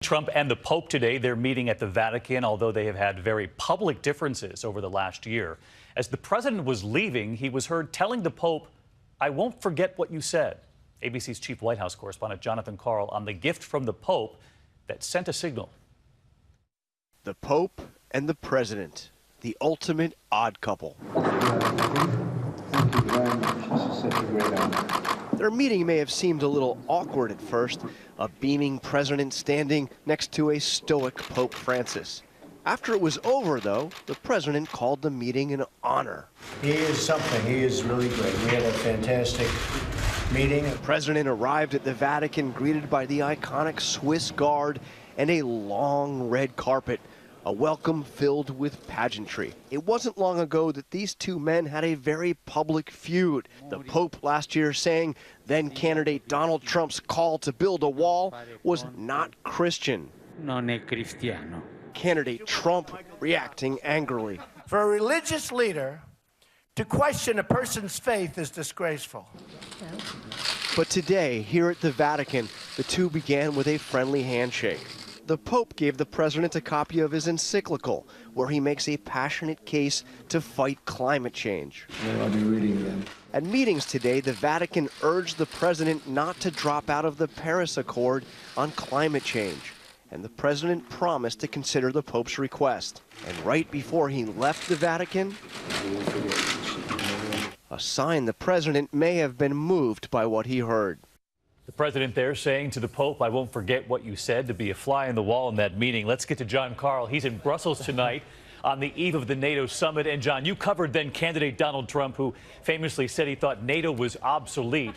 Trump and the Pope today, they're meeting at the Vatican, although they have had very public differences over the last year. As the president was leaving, he was heard telling the Pope, "I won't forget what you said." ABC's chief White House correspondent Jonathan Karl on the gift from the Pope that sent a signal. The Pope and the president, the ultimate odd couple. Thank you very much. This is such a great honor. Their meeting may have seemed a little awkward at first, a beaming president standing next to a stoic Pope Francis. After it was over, though, the president called the meeting an honor. He is something. He is really great. We had a fantastic meeting. The president arrived at the Vatican greeted by the iconic Swiss Guard and a long red carpet, a welcome filled with pageantry. It wasn't long ago that these two men had a very public feud. The Pope last year saying then candidate Donald Trump's call to build a wall was not Christian. Non è cristiano. Candidate Trump reacting angrily. For a religious leader to question a person's faith is disgraceful. But today, here at the Vatican, the two began with a friendly handshake. The Pope gave the president a copy of his encyclical, where he makes a passionate case to fight climate change. I'll be reading them. At meetings today, the Vatican urged the president not to drop out of the Paris Accord on climate change. And the president promised to consider the Pope's request. And right before he left the Vatican, a sign the president may have been moved by what he heard. The president there saying to the Pope, "I won't forget what you said," to be a fly on the wall in that meeting. Let's get to John Karl. He's in Brussels tonight on the eve of the NATO summit. And John, you covered then candidate Donald Trump, who famously said he thought NATO was obsolete.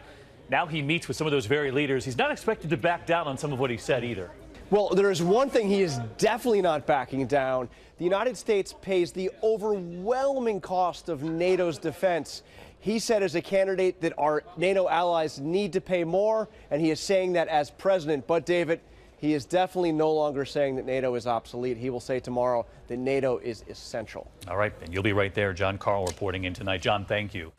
Now he meets with some of those very leaders. He's not expected to back down on some of what he said either. Well, there is one thing he is definitely not backing down. The United States pays the overwhelming cost of NATO's defense. He said as a candidate that our NATO allies need to pay more, and he is saying that as president. But, David, he is definitely no longer saying that NATO is obsolete. He will say tomorrow that NATO is essential. All right, and you'll be right there. John Karl reporting in tonight. John, thank you.